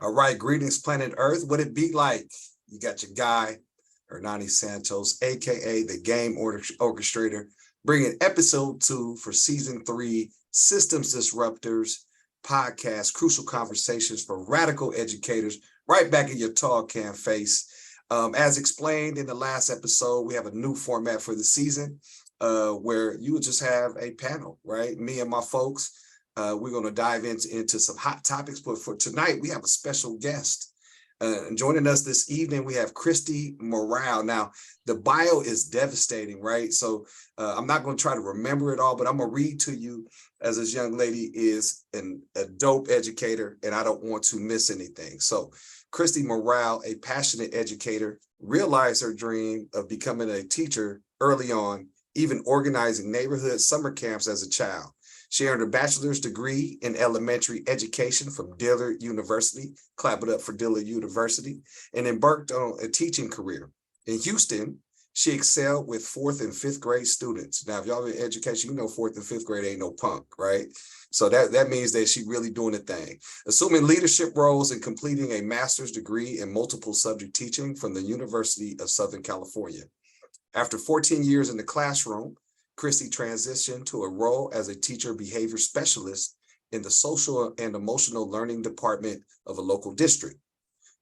All right, greetings, planet Earth. What it be like? You got your guy, Hernani Santos, aka the Game Orchestrator, bringing episode 2 for season 3, Systems Disruptors podcast, crucial conversations for radical educators, right back in your tall can face. As explained in the last episode, we have a new format for the season where you would just have a panel, right? Me and my folks. We're going to dive into some hot topics, but for tonight, we have a special guest. Joining us this evening, we have Kirsti Morale. Now, the bio is devastating, right? So I'm not going to try to remember it all, but I'm going to read to you as this young lady is a dope educator, and I don't want to miss anything. So Kirsti Morale, a passionate educator, realized her dream of becoming a teacher early on, even organizing neighborhood summer camps as a child. She earned a bachelor's degree in elementary education from Dillard University, clap it up for Dillard University, and embarked on a teaching career. In Houston, she excelled with 4th and 5th grade students. Now, if y'all in education, you know 4th and 5th grade ain't no punk, right? So that means that she really doing a thing. Assuming leadership roles and completing a master's degree in multiple subject teaching from the University of Southern California. After 14 years in the classroom, Kirsti transitioned to a role as a teacher behavior specialist in the social and emotional learning department of a local district.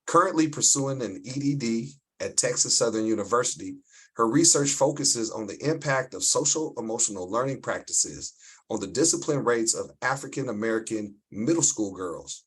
Currently pursuing an EDD at Texas Southern University, her research focuses on the impact of social emotional learning practices on the discipline rates of African American middle school girls.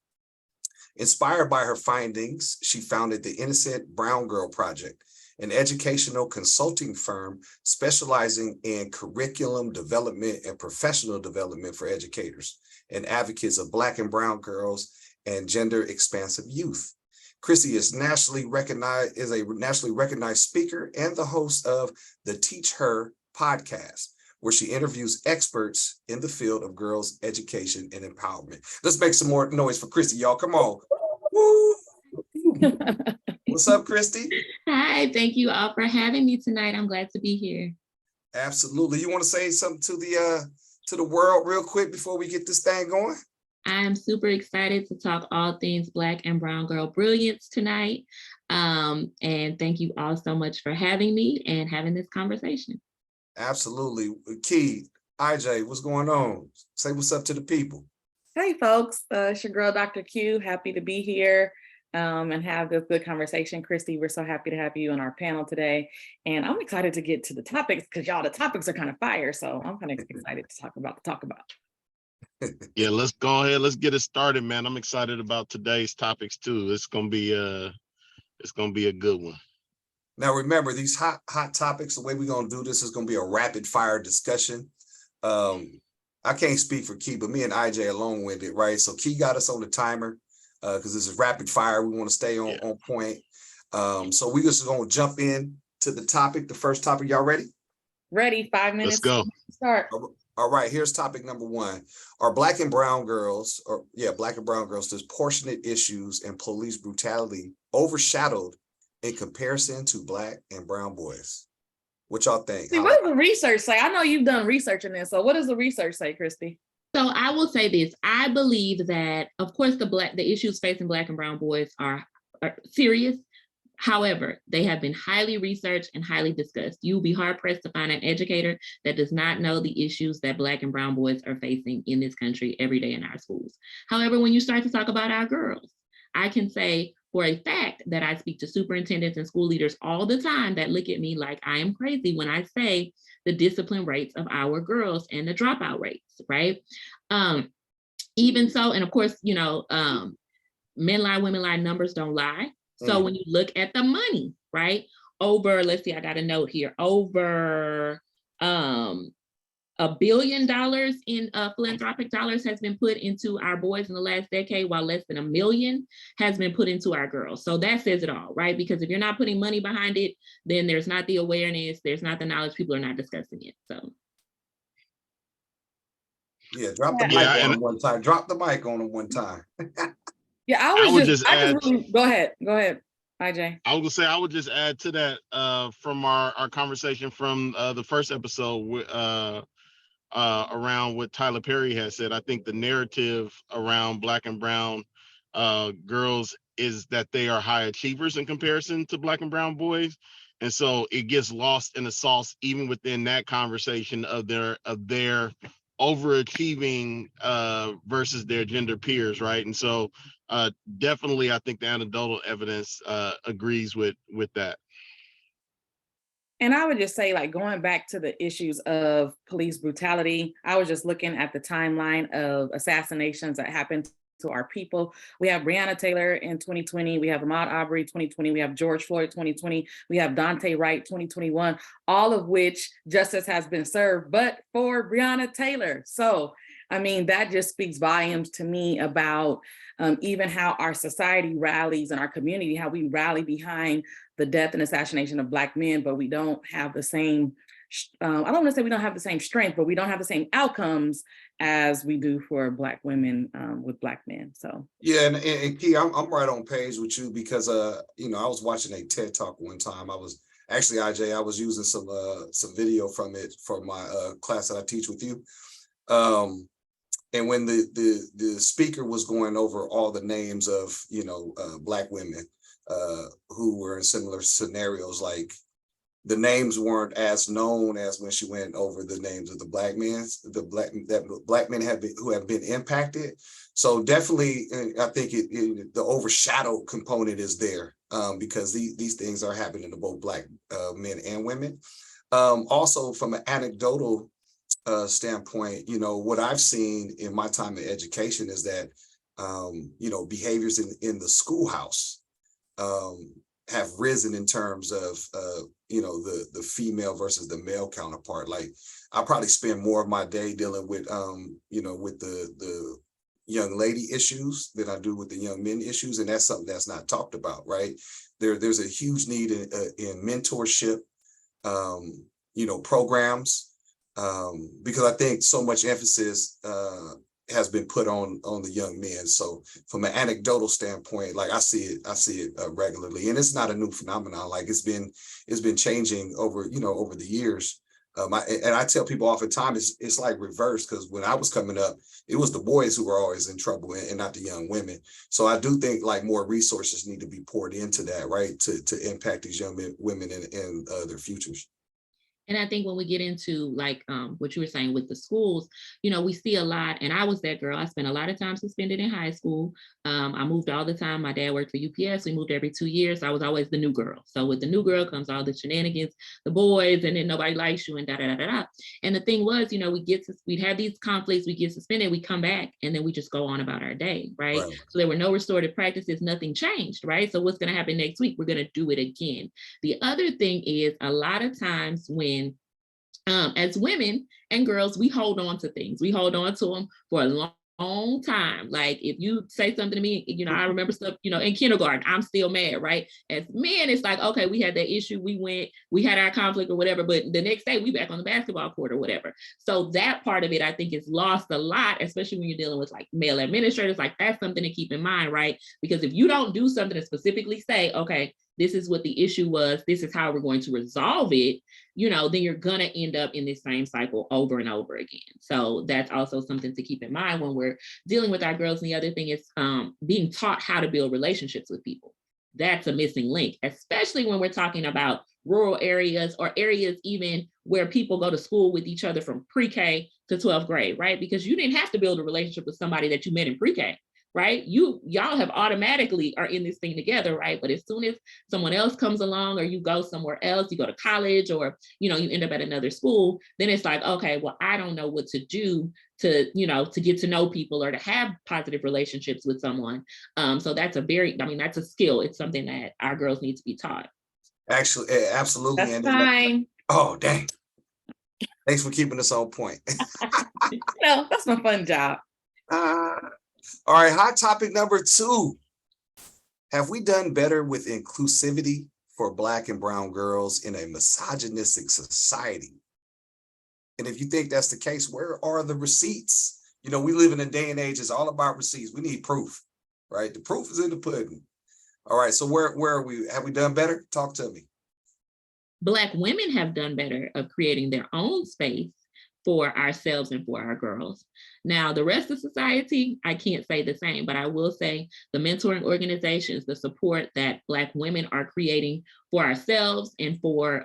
Inspired by her findings, she founded the Innocent Brown Girl Project, an educational consulting firm specializing in curriculum development and professional development for educators and advocates of Black and Brown girls and gender expansive youth. Kirsti is a nationally recognized speaker and the host of the Teach Her podcast, where she interviews experts in the field of girls' education and empowerment. Let's make some more noise for Kirsti, y'all. Come on. Woo! What's up, Kirsti? Hi, thank you all for having me tonight. I'm glad to be here. Absolutely. You want to say something to the world real quick before we get this thing going? I'm super excited to talk all things Black and Brown girl brilliance tonight. And thank you all so much for having me and having this conversation. Absolutely. Key, IJ, what's going on? Say what's up to the people. Hey folks, it's your girl, Dr. Q. Happy to be here and have this good conversation. Kirsti, we're so happy to have you on our panel today. And I'm excited to get to the topics because y'all, the topics are kind of fire. So I'm kind of excited to talk about. Yeah, let's go ahead. Let's get it started, man. I'm excited about today's topics too. It's gonna be a good one. Now remember, these hot topics, the way we're gonna do this is gonna be a rapid fire discussion. I can't speak for Key, but me and IJ are long-winded, right? So Key got us on the timer because this is rapid fire. We want to stay on point. So we just gonna jump in to the topic. The first topic, y'all ready? Ready, 5 minutes. Let's go. Start. All right, here's topic number 1. Are Black and Brown girls, disproportionate issues and police brutality overshadowed in comparison to Black and Brown boys? What y'all think? See, what does the research say? I know you've done research in this. So what does the research say, Kirsti? So I will say this. I believe that, of course, the issues facing Black and Brown boys are serious. However, they have been highly researched and highly discussed. You'll be hard-pressed to find an educator that does not know the issues that Black and Brown boys are facing in this country every day in our schools. However, when you start to talk about our girls, I can say for a fact that I speak to superintendents and school leaders all the time that look at me like I am crazy when I say the discipline rates of our girls and the dropout rates, right? Even so, and of course, men lie, women lie, numbers don't lie. So when you look at the money, right, over, let's see, I got a note here, over $1 billion in philanthropic dollars has been put into our boys in the last decade, while less than $1 million has been put into our girls. So that says it all, right? Because if you're not putting money behind it, then there's not the awareness, there's not the knowledge, people are not discussing it. So. Yeah, drop the mic on them one time. Drop the mic on them one time. Yeah, I would just add. Go ahead, IJ. I would just add to that from our conversation from the first episode around what Tyler Perry has said. I think the narrative around Black and Brown girls is that they are high achievers in comparison to Black and brown boys. And so it gets lost in the sauce, even within that conversation of their overachieving versus their gender peers, right? And so definitely, I think the anecdotal evidence agrees with that. And I would just say, like, going back to the issues of police brutality, I was just looking at the timeline of assassinations that happened to our people. We have Breonna Taylor in 2020, we have Ahmaud Arbery 2020, we have George Floyd 2020, we have Dante Wright 2021, all of which justice has been served, but for Breonna Taylor. So, I mean, that just speaks volumes to me about even how our society rallies and our community, how we rally behind the death and assassination of Black men, but we don't have the same, I don't want to say we don't have the same strength, but we don't have the same outcomes as we do for Black women with Black men. So yeah, and Key, I'm right on page with you because you know, I was watching a TED talk one time. I was actually, IJ, I was using some video from it for my class that I teach with you. And when the speaker was going over all the names of, you know, Black women who were in similar scenarios, like the names weren't as known as when she went over the names of the Black men, Black men who have been impacted. So definitely, I think the overshadowed component is there because these things are happening to both Black men and women. Also, from an anecdotal standpoint, you know, what I've seen in my time in education is that, you know, behaviors in the schoolhouse have risen in terms of, you know, the female versus the male counterpart. Like, I probably spend more of my day dealing with, you know, with the young lady issues than I do with the young men issues. And that's something that's not talked about, right? There's a huge need in mentorship, you know, programs, because I think so much emphasis has been put on the young men. So from an anecdotal standpoint, like I see it regularly, and it's not a new phenomenon. Like it's been changing over the years. I tell people oftentimes it's like reverse, because when I was coming up, it was the boys who were always in trouble and not the young women. So I do think like more resources need to be poured into that, right, to impact these young women and their futures. And I think when we get into like what you were saying with the schools, you know, we see a lot, and I was that girl. I spent a lot of time suspended in high school. I moved all the time. My dad worked for UPS. We moved every 2 years. So I was always the new girl. So with the new girl comes all the shenanigans, the boys, and then nobody likes you and da da da da da. And the thing was, you know, we'd have these conflicts, we get suspended, we come back, and then we just go on about our day, right? So there were no restorative practices, nothing changed, right? So what's going to happen next week? We're going to do it again. The other thing is a lot of times when as women and girls, we hold on to things. We hold on to them for a long time. Like if you say something to me, you know, I remember stuff, you know, in kindergarten, I'm still mad, right? As men, it's like, okay, we had that issue, we had our conflict or whatever, but the next day we back on the basketball court or whatever. So that part of it, I think, is lost a lot, especially when you're dealing with like male administrators. Like that's something to keep in mind, right? Because if you don't do something to specifically say, okay, this is what the issue was, this is how we're going to resolve it, you know, then you're gonna end up in this same cycle over and over again. So that's also something to keep in mind when we're dealing with our girls. And the other thing is being taught how to build relationships with people. That's a missing link, especially when we're talking about rural areas or areas even where people go to school with each other from pre-K to 12th grade, right? Because you didn't have to build a relationship with somebody that you met in pre-K. Right? Y'all have automatically are in this thing together, right? But as soon as someone else comes along or you go somewhere else, you go to college or, you know, you end up at another school, then it's like, okay, well, I don't know what to do to, you know, to get to know people or to have positive relationships with someone. So that's that's a skill. It's something that our girls need to be taught. Actually, absolutely. That's fine. Oh, dang. Thanks for keeping us on point. No, that's my fun job. All right, hot topic number 2. Have we done better with inclusivity for Black and brown girls in a misogynistic society? And if you think that's the case, where are the receipts? You know, we live in a day and age, it's all about receipts. We need proof, right? The proof is in the pudding. All right, so where are we? Have we done better? Talk to me. Black women have done better of creating their own space for ourselves and for our girls. Now, the rest of society, I can't say the same, but I will say the mentoring organizations, the support that Black women are creating for ourselves and for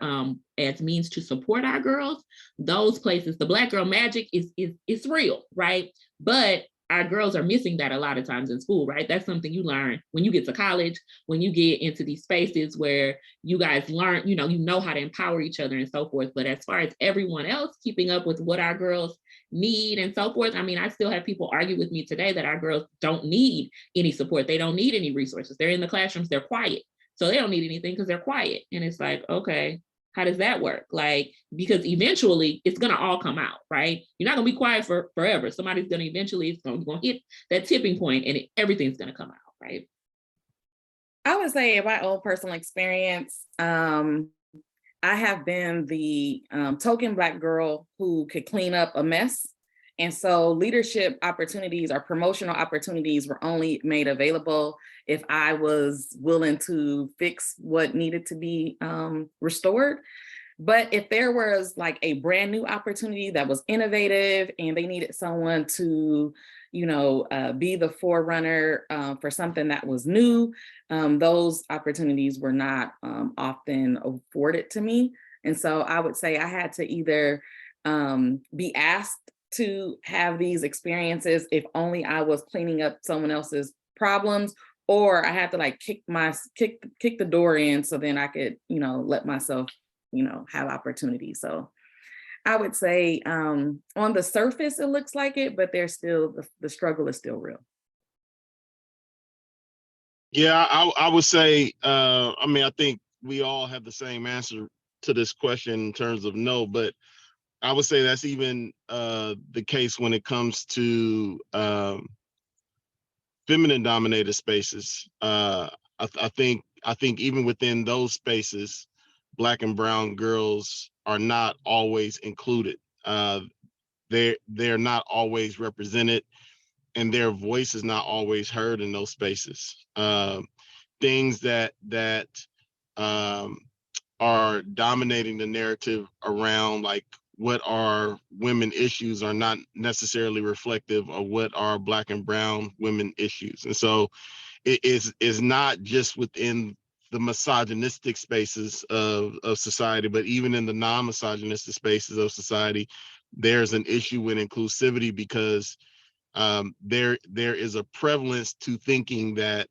as means to support our girls, those places, the Black girl magic is real, right? But our girls are missing that a lot of times in school, right? That's something you learn when you get to college, when you get into these spaces where you guys learn, you know how to empower each other and so forth. But as far as everyone else keeping up with what our girls need and so forth, I mean, I still have people argue with me today that our girls don't need any support. They don't need any resources. They're in the classrooms, they're quiet. So they don't need anything because they're quiet. And it's like, okay, how does that work? Like, because eventually it's going to all come out, right? You're not going to be quiet for forever. Somebody's going to eventually, it's going to hit that tipping point and everything's going to come out, right? I would say in my own personal experience, I have been the token Black girl who could clean up a mess. And so leadership opportunities or promotional opportunities were only made available if I was willing to fix what needed to be restored. But if there was like a brand new opportunity that was innovative and they needed someone to, be the forerunner for something that was new, those opportunities were not often afforded to me. And so I would say I had to either be asked to have these experiences if only I was cleaning up someone else's problems, or I had to like kick the door in so then I could, let myself, have opportunity. So I would say on the surface, it looks like it, but there's still, the struggle is still real. Yeah, I would say, I think we all have the same answer to this question in terms of no, but I would say that's even the case when it comes to feminine dominated spaces. I think even within those spaces, Black and brown girls are not always included. They're not always represented, and their voice is not always heard in those spaces. Things that are dominating the narrative around like what are women issues are not necessarily reflective of what are Black and brown women issues. And so it is not just within the misogynistic spaces of society, but even in the non-misogynistic spaces of society, there's an issue with inclusivity because there is a prevalence to thinking that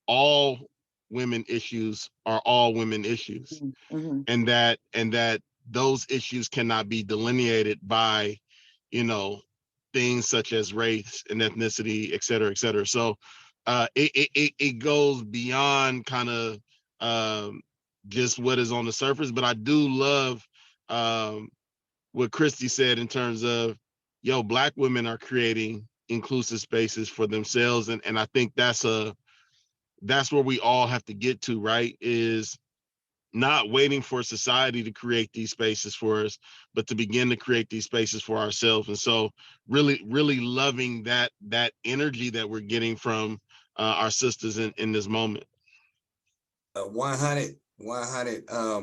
all women issues are all women issues, Mm-hmm. and that those issues cannot be delineated by, things such as race and ethnicity, et cetera, et cetera. So it goes beyond kind of just what is on the surface. But I do love what Kirsti said in terms of, Black women are creating inclusive spaces for themselves. And I think that's where we all have to get to, right? Is not waiting for society to create these spaces for us, but to begin to create these spaces for ourselves. And so really, really loving that energy that we're getting from our sisters in this moment. 100. I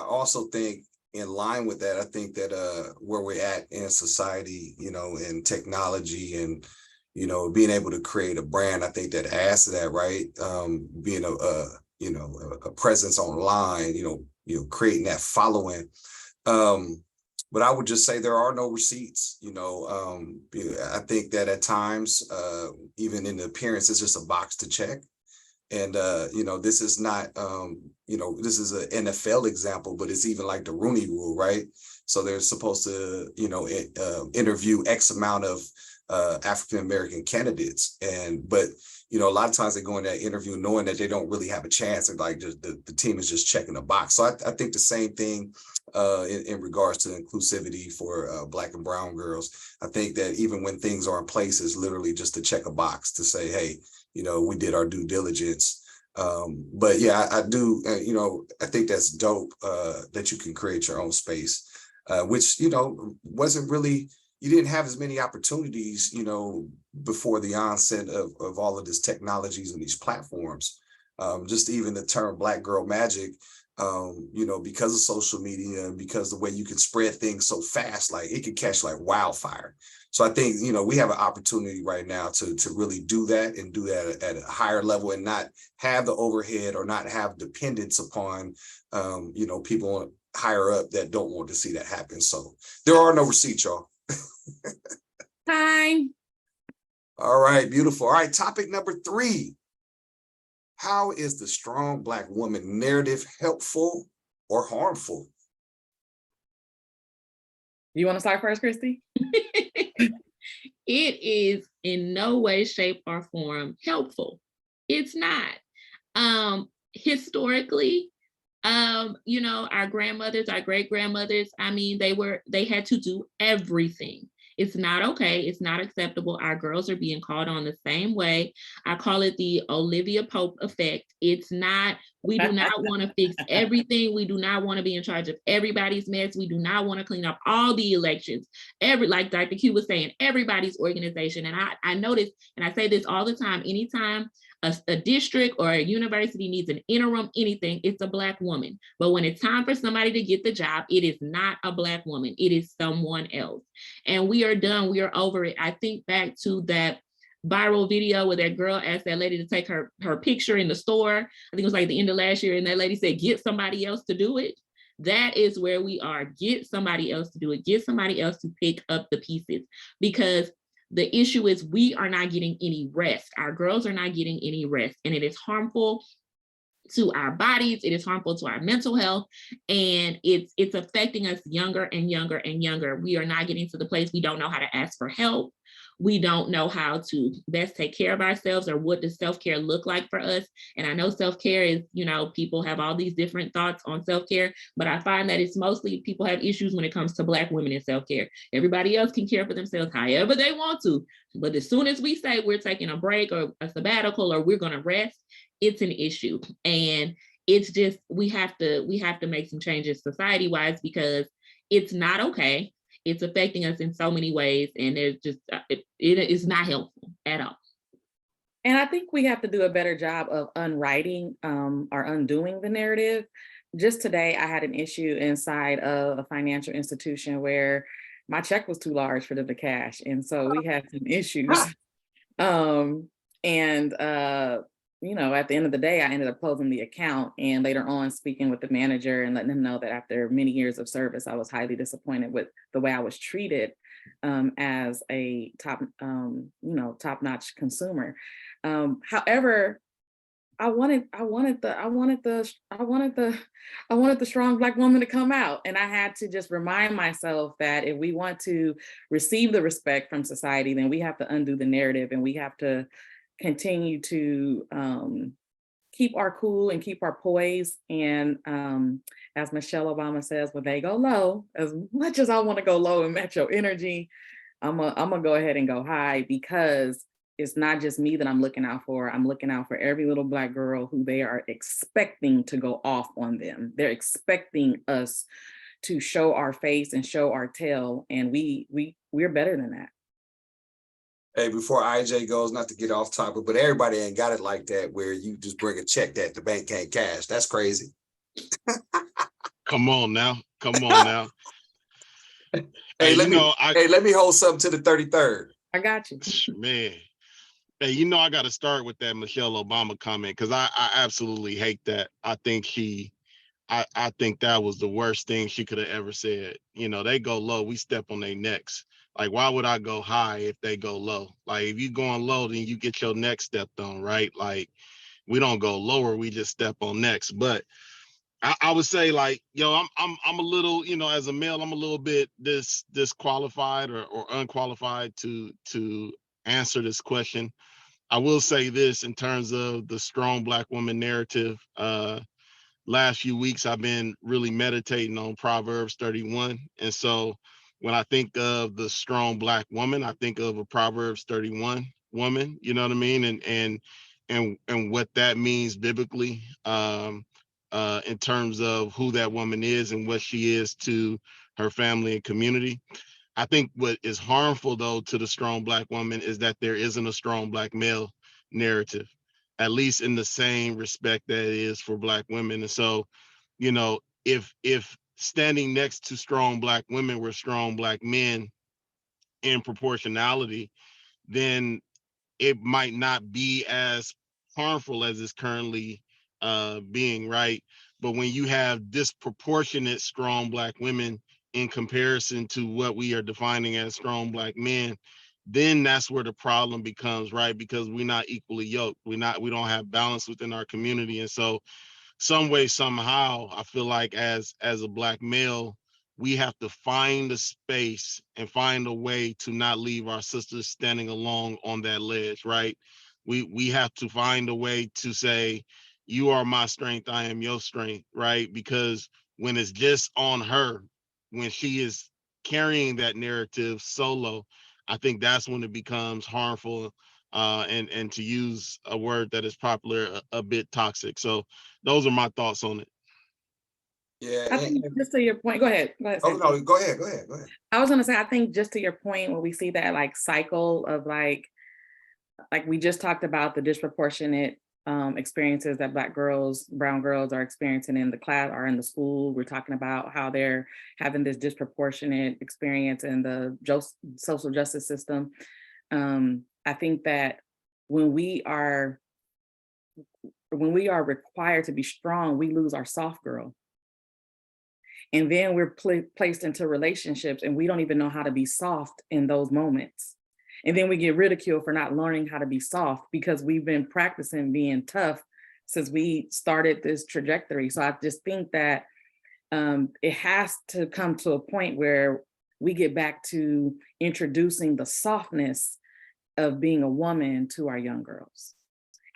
also think in line with that, I think that where we're at in society, in technology and, being able to create a brand, I think that adds to that, right? Being a presence online, creating that following. But I would just say there are no receipts, I think that at times, even in the appearance, it's just a box to check. And, this is not, this is an NFL example, but it's even like the Rooney Rule, right? So they're supposed to, interview X amount of African-American candidates. But a lot of times they go in that interview knowing that they don't really have a chance, and like the team is just checking a box. So I think the same thing in regards to inclusivity for Black and brown girls. I think that even when things are in place, is literally just to check a box to say, hey, we did our due diligence. But yeah, I do, I think that's dope that you can create your own space, which, wasn't really, you didn't have as many opportunities, before the onset of all of this technologies and these platforms. Just even the term Black girl magic, because of social media and because the way you can spread things so fast, like it can catch like wildfire. So I think, we have an opportunity right now to really do that and do that at a higher level and not have the overhead or not have dependence upon, people higher up that don't want to see that happen. So there are no receipts, y'all. Time. All right, beautiful. All right, topic number 3. How is the strong Black woman narrative helpful or harmful? You want to start first, Kirsti? It is in no way, shape, or form helpful. It's not. Historically, our grandmothers, our great grandmothers, they had to do everything. It's not okay. It's not acceptable. Our girls are being called on the same way. I call it the Olivia Pope effect. It's not, we do not want to fix everything. We do not want to be in charge of everybody's mess. We do not want to clean up all the elections. Like Dr. Q was saying, everybody's organization. And I notice, and I say this all the time, anytime a district or a university needs an interim anything, it's a Black woman. But when it's time for somebody to get the job, it is not a Black woman. It is someone else. And we are done. We are over it. I think back to that viral video where that girl asked that lady to take her picture in the store. I think it was like the end of last year. And that lady said, get somebody else to do it. That is where we are. Get somebody else to do it. Get somebody else to pick up the pieces, because the issue is we are not getting any rest. Our girls are not getting any rest, and it is harmful to our bodies. It is harmful to our mental health, and it's affecting us younger and younger and younger. We are not getting to the place we don't know how to ask for help. We don't know how to best take care of ourselves, or what does self-care look like for us. And I know self-care is, people have all these different thoughts on self-care, but I find that it's mostly people have issues when it comes to Black women in self-care. Everybody else can care for themselves however they want to. But as soon as we say we're taking a break or a sabbatical or we're going to rest, it's an issue. And it's just, we have to make some changes society-wise, because it's not okay. It's affecting us in so many ways, and there's just, it is not helpful at all. And I think we have to do a better job of unwriting or undoing the narrative. Just today, I had an issue inside of a financial institution where my check was too large for them to cash. And so we had some issues. At the end of the day, I ended up closing the account, and later on speaking with the manager and letting him know that after many years of service, I was highly disappointed with the way I was treated as a top-notch consumer. However, I wanted the strong Black woman to come out, and I had to just remind myself that if we want to receive the respect from society, then we have to undo the narrative, and we have to continue to keep our cool and keep our poise. And as Michelle Obama says, when they go low, as much as I want to go low and match your energy, I'm gonna go ahead and go high, because it's not just me that I'm looking out for. I'm looking out for every little Black girl who they are expecting to go off on them. They're expecting us to show our face and show our tail, and we're better than that. Hey, before IJ goes, not to get off topic, but everybody ain't got it like that where you just bring a check that the bank can't cash. That's crazy. Come on now. Hey, let me hold something to the 33rd. I got you. Man. Hey, I got to start with that Michelle Obama comment, because I absolutely hate that. I think I think that was the worst thing she could have ever said. They go low, we step on their necks. Like, why would I go high if they go low? Like, if you going low, then you get your neck stepped on, right? Like, we don't go lower, we just step on necks. But I would say, like, I'm a little, as a male, I'm a little bit disqualified or unqualified to answer this question. I will say this in terms of the strong Black woman narrative. Last few weeks, I've been really meditating on Proverbs 31. And so when I think of the strong Black woman, I think of a Proverbs 31 woman, you know what I mean? And what that means biblically, in terms of who that woman is and what she is to her family and community. I think what is harmful, though, to the strong Black woman is that there isn't a strong Black male narrative, at least in the same respect that it is for Black women. And so you know, if standing next to strong Black women were strong Black men in proportionality, then it might not be as harmful as it's currently being, right? But when you have disproportionate strong Black women in comparison to what we are defining as strong Black men, then that's where the problem becomes, right? Because we're not equally yoked. We don't have balance within our community. And so some way, somehow, I feel like as a Black male, we have to find a space and find a way to not leave our sisters standing alone on that ledge, right? We have to find a way to say, you are my strength, I am your strength, right? Because when it's just on her, when she is carrying that narrative solo, I think that's when it becomes harmful, and to use a word that is popular, a bit toxic. So those are my thoughts on it. Yeah. I think just to your point, go ahead. Oh no, go ahead. I was gonna say, I think just to your point, when we see that like cycle of like we just talked about the disproportionate experiences that Black girls, brown girls are experiencing in the class or in the school. We're talking about how they're having this disproportionate experience in the social justice system. I think that when we are required to be strong, we lose our soft girl. And then we're placed into relationships and we don't even know how to be soft in those moments. And then we get ridiculed for not learning how to be soft because we've been practicing being tough since we started this trajectory. So I just think that it has to come to a point where we get back to introducing the softness of being a woman to our young girls.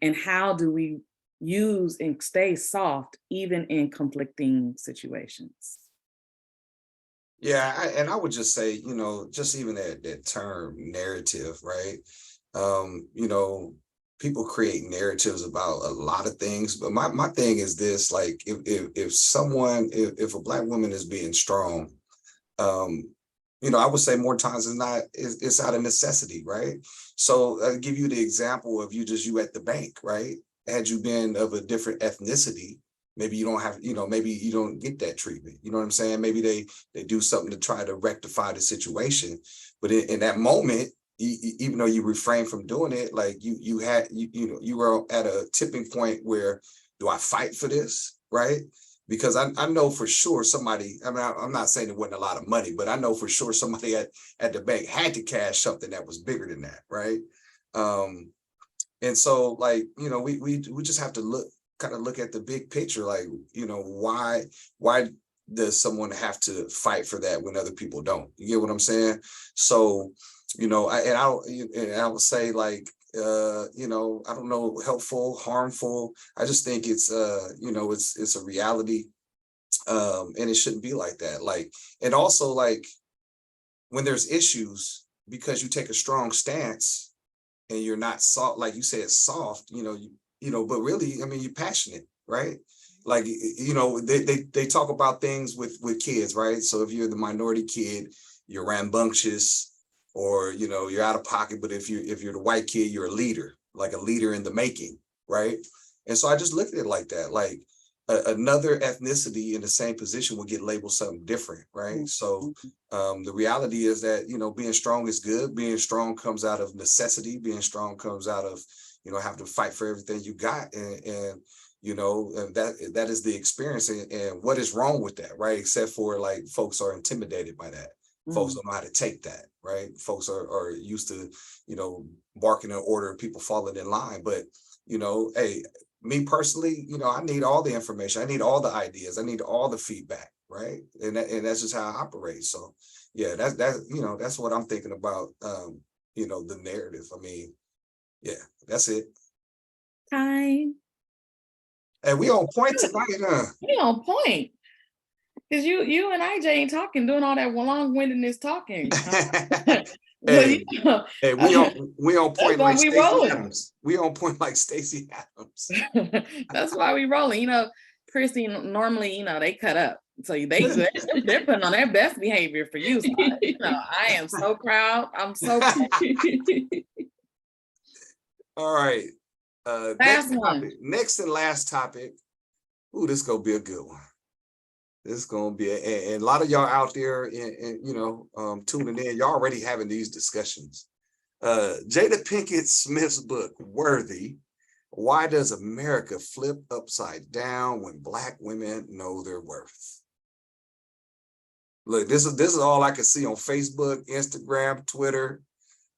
And how do we use and stay soft even in conflicting situations? Yeah, and I would just say, just even that term narrative, right? People create narratives about a lot of things, but my thing is this: like, if a Black woman is being strong, I would say more times than not, it's out of necessity, right? So I'll give you the example of you at the bank, right? Had you been of a different ethnicity, maybe you don't have, maybe you don't get that treatment. You know what I'm saying? Maybe they do something to try to rectify the situation. But in that moment, even though you refrain from doing it, like you were at a tipping point where, do I fight for this, right? Because I know for sure somebody, I mean, I'm not saying it wasn't a lot of money, but I know for sure somebody at the bank had to cash something that was bigger than that, right? And so, like, we just have to look at the big picture, like, why does someone have to fight for that when other people don't? You get what I'm saying? So, I would say, like, I don't know, helpful, harmful. I just think it's it's a reality, and it shouldn't be like that. Like, and also, like, when there's issues, because you take a strong stance and you're not soft, like you said, soft, but really, I mean, you're passionate, right? Like, they talk about things with kids, right? So if you're the minority kid, you're rambunctious, or, you're out of pocket. But if you're the white kid, you're a leader, like a leader in the making, right? And so I just look at it like that, like another ethnicity in the same position will get labeled something different, right? So the reality is that, being strong is good. Being strong comes out of necessity. Being strong comes out of, having to fight for everything you got. And that is the experience. And what is wrong with that, right? Except for, like, folks are intimidated by that. Folks don't know how to take that, right? Folks are used to, barking in order and people falling in line. But, hey, me personally, I need all the information. I need all the ideas. I need all the feedback, right? And that's just how I operate. So yeah, that's what I'm thinking about. The narrative. I mean, yeah, that's it. Time. And we on point tonight, huh? We on point. Because you and IJ ain't talking, doing all that long-windedness talking. Hey, we on point like Stacey Adams. We on point like Stacey Adams. That's why we rolling. Kirsti, normally, they cut up. So they're putting on their best behavior for you. So I am so proud. I'm so proud. All right. Next and last topic. Ooh, this gonna be a good one. It's gonna be and a lot of y'all out there tuning in. Y'all already having these discussions. Jada Pinkett Smith's book, Worthy. Why does America flip upside down when Black women know their worth? Look, this is all I can see on Facebook, Instagram, Twitter,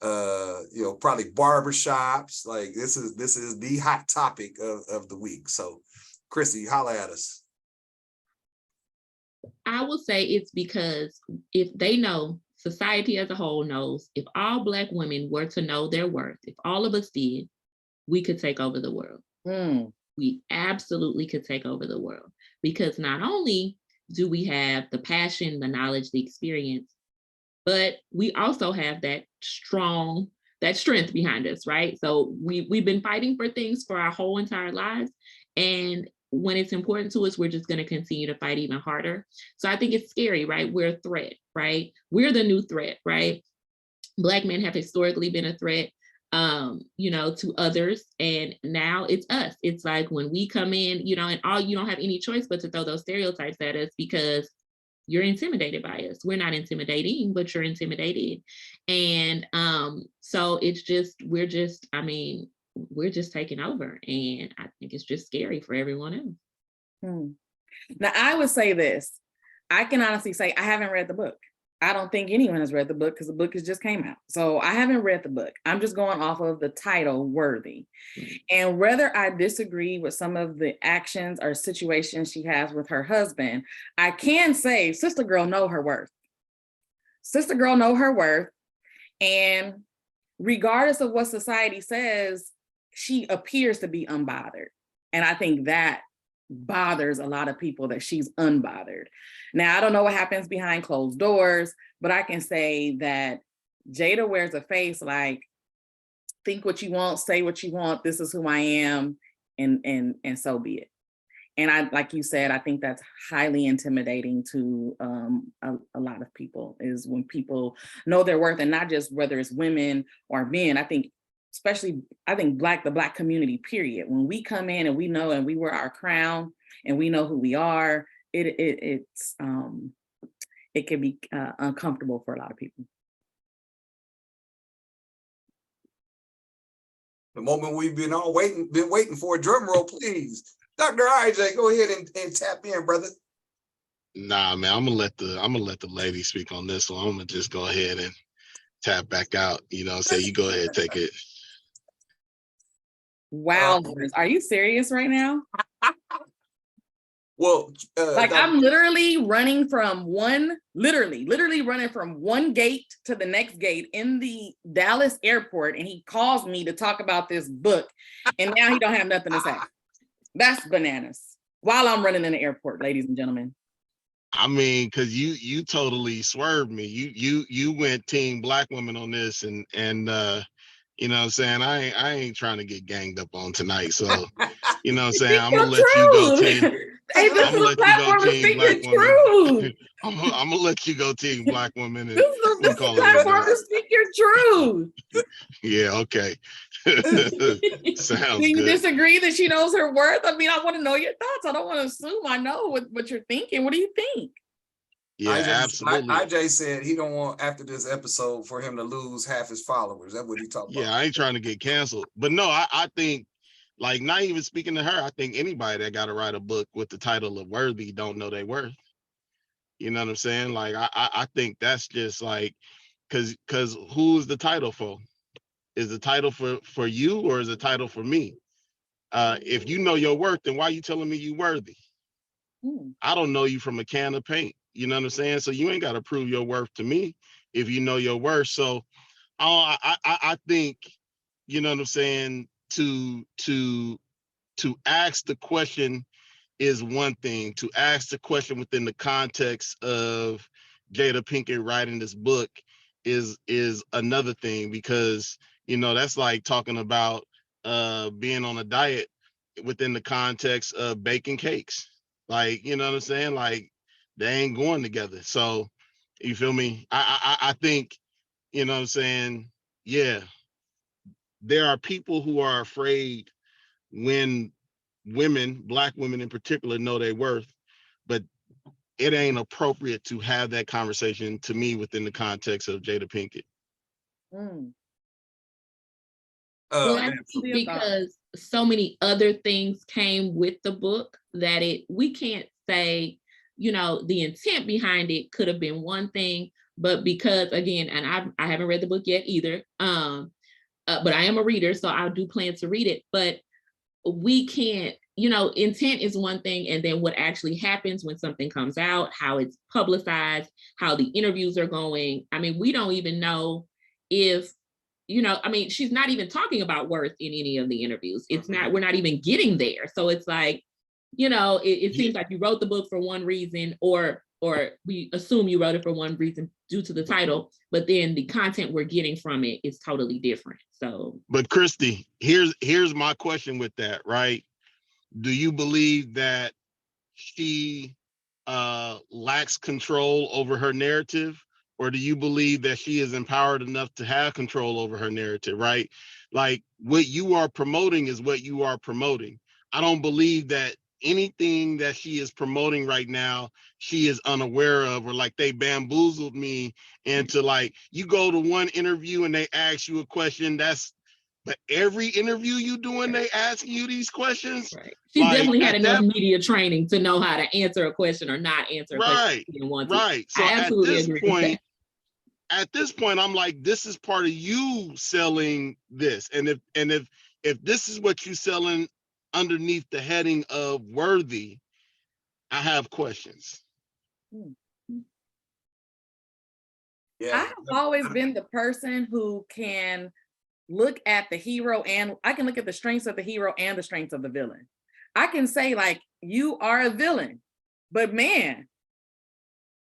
probably barbershops. Like this is the hot topic of the week. So, Kirsti, holla at us. I will say it's because if they know, society as a whole knows, if all Black women were to know their worth, if all of us did, we could take over the world. We absolutely could take over the world, because not only do we have the passion, the knowledge, the experience, but we also have that strength behind us, right? So we've been fighting for things for our whole entire lives. And when it's important to us, we're just going to continue to fight even harder. So I think it's scary, right? We're a threat, right? We're the new threat, right? Black men have historically been a threat, to others. And now it's us. It's like when we come in, and you don't have any choice but to throw those stereotypes at us because you're intimidated by us. We're not intimidating, but you're intimidated. And so we're just taking over. And I think it's just scary for everyone else. Now, I would say this. I can honestly say I haven't read the book. I don't think anyone has read the book because the book has just came out. So I haven't read the book. I'm just going off of the title, Worthy. And whether I disagree with some of the actions or situations she has with her husband, I can say sister girl know her worth. Sister girl know her worth. And regardless of what society says, she appears to be unbothered. And I think that bothers a lot of people, that she's unbothered. Now, I don't know what happens behind closed doors, but I can say that Jada wears a face like, think what you want, say what you want, this is who I am, and so be it. And I, like you said, I think that's highly intimidating to a lot of people, is when people know their worth, and not just whether it's women or men. I think the Black community, period. When we come in and we know and we wear our crown and we know who we are, it can be uncomfortable for a lot of people. The moment we've been waiting for. A drum roll, please. Dr. IJ, go ahead and tap in, brother. Nah, man, I'm gonna let the lady speak on this one. I'm gonna just go ahead and tap back out. Say you go ahead, take it. Wow, are you serious right now? Well, I'm literally running from one gate to the next gate in the Dallas airport, and he calls me to talk about this book, and now he don't have nothing to say. That's bananas. While I'm running in the airport, ladies and gentlemen. I mean, because you totally swerved me. You went team Black women on this, and you know what I'm saying? I ain't trying to get ganged up on tonight. So, you know what I'm saying? I'm gonna let you go team. Hey, this is a platform to speak your truth. I'm gonna let you go team Black women. This is a platform to speak your truth. Yeah, okay. Sounds Do you good. disagree that she knows her worth? I mean, I want to know your thoughts. I don't want to assume I know what you're thinking. What do you think? Yeah, absolutely. IJ said he don't want, after this episode, for him to lose half his followers. That's what he talked about. Yeah, I ain't trying to get canceled. But no, I think, like, not even speaking to her, I think anybody that got to write a book with the title of Worthy don't know their worth. You know what I'm saying? Like, I think that's just like, because who's the title for? Is the title for you, or is the title for me? If you know your worth, then why are you telling me you worthy? I don't know you from a can of paint. You know what I'm saying? So you ain't got to prove your worth to me if you know your worth. So I think, you know what I'm saying, to ask the question is one thing. To ask the question within the context of Jada Pinkett writing this book is another thing, because, you know, that's like talking about being on a diet within the context of baking cakes. Like, you know what I'm saying? Like, they ain't going together. So, you feel me? I think, you know what I'm saying? Yeah, there are people who are afraid when women, Black women in particular, know their worth, but it ain't appropriate to have that conversation, to me, within the context of Jada Pinkett. Mm. Well, I And think because so many other things came with the book that we can't say, you know, the intent behind it could have been one thing, but because, again, and I haven't read the book yet either, but I am a reader, so I do plan to read it. But we can't, you know, intent is one thing, and then what actually happens when something comes out, how it's publicized, how the interviews are going. I mean, we don't even know if, you know, I mean, she's not even talking about worth in any of the interviews. It's not, we're not even getting there. So it's like, you know, it seems like you wrote the book for one reason, or we assume you wrote it for one reason due to the title, but then the content we're getting from it is totally different. So, but Kirsti, here's my question with that, right? Do you believe that she lacks control over her narrative, or do you believe that she is empowered enough to have control over her narrative, right? Like, what you are promoting is what you are promoting. I don't believe that anything that she is promoting right now she is unaware of, or like they bamboozled me into, like, you go to one interview and they ask you a question, but every interview you doing, they asking you these questions. right. She like, definitely had enough media training to know how to answer a question or not answer a question right, she didn't want to. right. So I absolutely at agree. this point, I'm like, this is part of you selling this. And if this is what you selling underneath the heading of worthy, I have questions. I have always been the person who can look at the hero, and I can look at the strengths of the hero and the strengths of the villain. I can say, like, you are a villain, but man,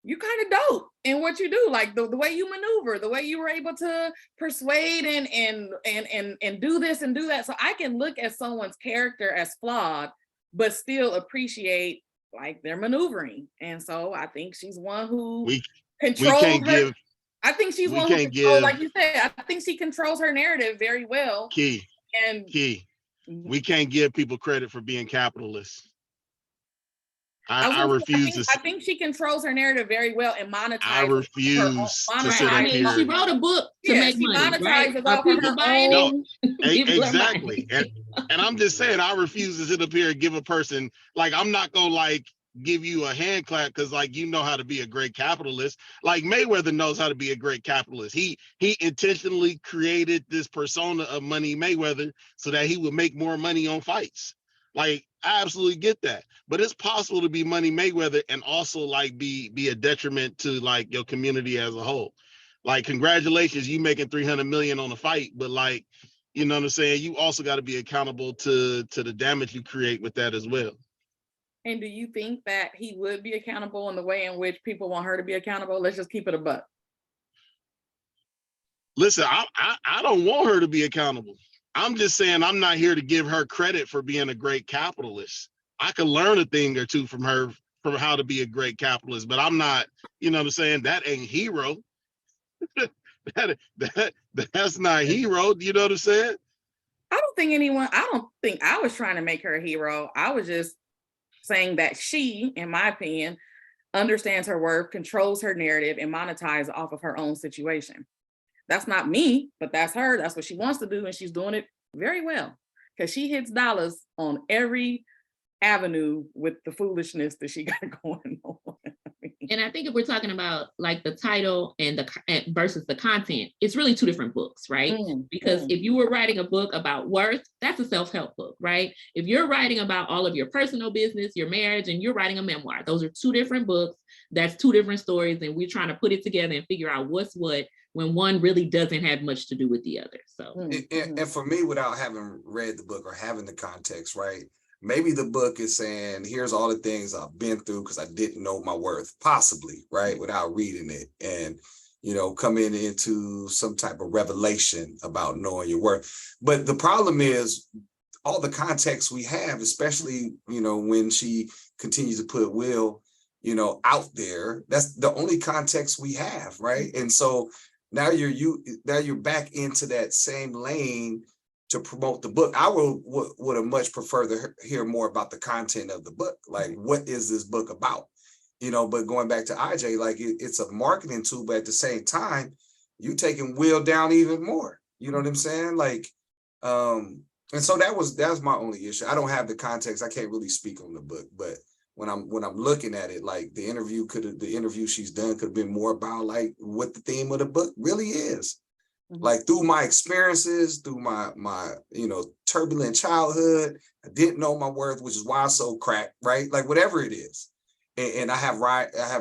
you kind of dope in what you do. Like the way you maneuver, the way you were able to persuade and do this and do that. So I can look at someone's character as flawed, but still appreciate like their maneuvering. And so I think she's one who controls her. I think she's one who controls, like you said, I think she controls her narrative very well. Key. We can't give people credit for being capitalists. I refuse I think she controls her narrative very well and monetizes. I refuse to sit up here. She wrote a book to make money, right? Are people buying it? Exactly. And I'm just saying, I refuse to sit up here and give a person, like, I'm not gonna like give you a hand clap because, like, you know how to be a great capitalist. Like Mayweather knows how to be a great capitalist. He intentionally created this persona of Money Mayweather so that he would make more money on fights. Like, I absolutely get that, but it's possible to be Money Mayweather and also like be a detriment to like your community as a whole. Like, congratulations, you making 300 million on a fight, but like, you know what I'm saying? You also got to be accountable to the damage you create with that as well. And do you think that he would be accountable in the way in which people want her to be accountable? Let's just keep it a buck. Listen, I don't want her to be accountable. I'm just saying, I'm not here to give her credit for being a great capitalist. I could learn a thing or two from her from how to be a great capitalist, but I'm not, you know what I'm saying? That ain't hero. That's not hero. You know what I'm saying? I don't think I was trying to make her a hero. I was just saying that she, in my opinion, understands her worth, controls her narrative, and monetizes off of her own situation. That's not me, but that's her. That's what she wants to do, and she's doing it very well because she hits dollars on every avenue with the foolishness that she got going on. And I think if we're talking about like the title and versus the content, it's really two different books, right? Because if you were writing a book about worth, that's a self-help book, right? If you're writing about all of your personal business, your marriage, and you're writing a memoir, those are two different books. That's two different stories, and we're trying to put it together and figure out what's what when one really doesn't have much to do with the other. So, and for me, without having read the book or having the context, right? Maybe the book is saying, here's all the things I've been through because I didn't know my worth, possibly, right? Without reading it and, you know, coming into some type of revelation about knowing your worth. But the problem is all the context we have, especially, you know, when she continues to put Will, you know, out there, that's the only context we have, right? And so now you're back into that same lane to promote the book. I would have much preferred to hear more about the content of the book. Like, what is this book about? but going back to IJ, like it's a marketing tool, but at the same time, you taking Will down even more. You know what I'm saying? Like, and so that's my only issue. I don't have the context. I can't really speak on the book, but when I'm looking at it, like the interview she's done could have been more about like what the theme of the book really is. Like through my experiences, through my turbulent childhood, I didn't know my worth, which is why I sold crack, right? Like whatever it is. And I have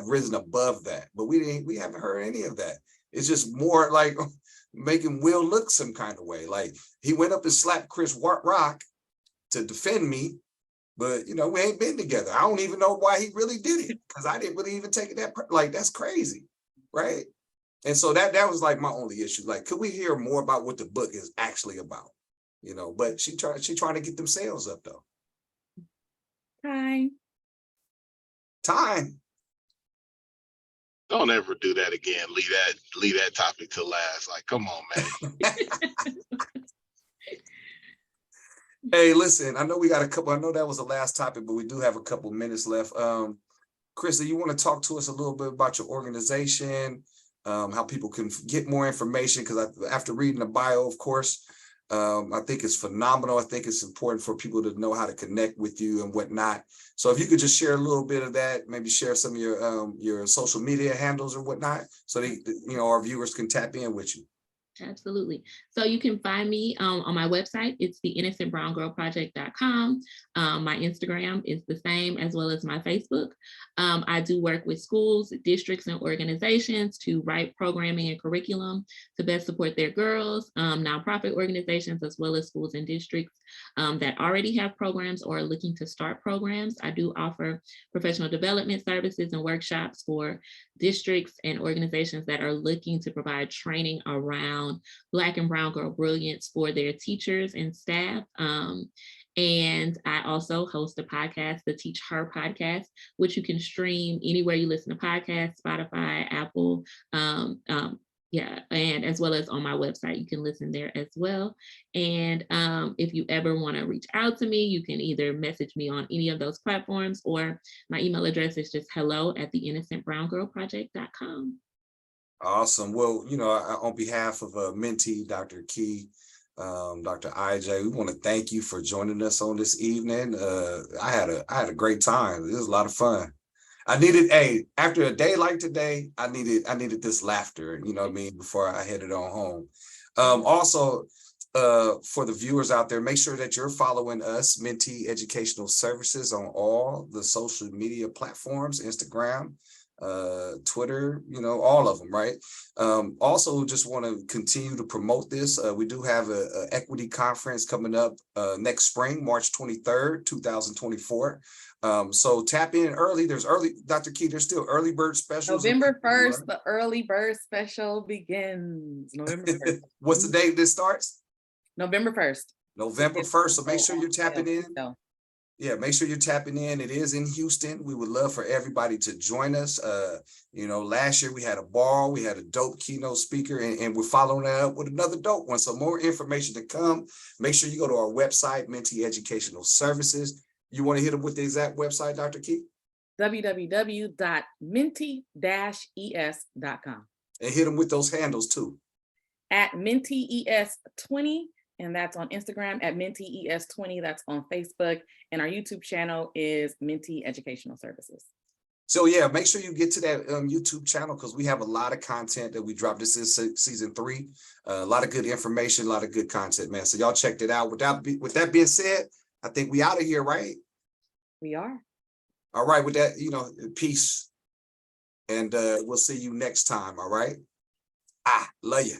risen above that, but we haven't heard any of that. It's just more like making Will look some kind of way. Like he went up and slapped Chris Rock to defend me, but we ain't been together. I don't even know why he really did it, because I didn't really even take it like that's crazy, right? And so that was like my only issue. Like, could we hear more about what the book is actually about? But she trying to get them sales up though. Time. Don't ever do that again. Leave that topic to last. Like, come on, man. Hey, listen, I know we got a couple. I know that was the last topic, but we do have a couple minutes left. Kirsti, you want to talk to us a little bit about your organization, how people can get more information? Because after reading the bio, of course, I think it's phenomenal. I think it's important for people to know how to connect with you and whatnot. So if you could just share a little bit of that, maybe share some of your social media handles or whatnot, so our viewers can tap in with you. Absolutely. So you can find me on my website. It's theinnocentbrowngirlproject.com. My Instagram is the same, as well as my Facebook. I do work with schools, districts, and organizations to write programming and curriculum to best support their girls, nonprofit organizations, as well as schools and districts that already have programs or are looking to start programs. I do offer professional development services and workshops for districts and organizations that are looking to provide training around Black and Brown girl brilliance for their teachers and staff. And I also host a podcast, the Teach Her podcast, which you can stream anywhere you listen to podcasts, Spotify, Apple, and as well as on my website, you can listen there as well. And if you ever want to reach out to me, you can either message me on any of those platforms, or my email address is just hello@theinnocentbrowngirlproject.com. Awesome. Well, on behalf of mentee, Dr. Key, Dr. IJ, we want to thank you for joining us on this evening. I had a great time. It was a lot of fun. I needed after a day like today, I needed this laughter, before I headed on home. Also, for the viewers out there, make sure that you're following us, Mentee Educational Services, on all the social media platforms, Instagram, Twitter, all of them, right? Also, just want to continue to promote this. We do have a equity conference coming up next spring, March 23rd, 2024. So tap in early. Dr. Key, there's still early bird specials. November 1st, the early bird special begins. November 1st. What's the date this starts? November 1st. November 1st. So make sure you're tapping in. Yeah, make sure you're tapping in. It is in Houston. We would love for everybody to join us. Last year we had a ball, we had a dope keynote speaker, and we're following that up with another dope one. So more information to come. Make sure you go to our website, Mentee Educational Services. You want to hit them with the exact website, Dr. Key? www.mentee-es.com. And hit them with those handles too. At mentees20. And that's on Instagram, at mentees20. That's on Facebook. And our YouTube channel is Mentee Educational Services. So yeah, make sure you get to that YouTube channel, because we have a lot of content that we dropped. This is season 3. A lot of good information, a lot of good content, man. So y'all checked it out. With that being said, I think we out of here, right? We are. All right. With that, peace. And we'll see you next time. All right. Love you.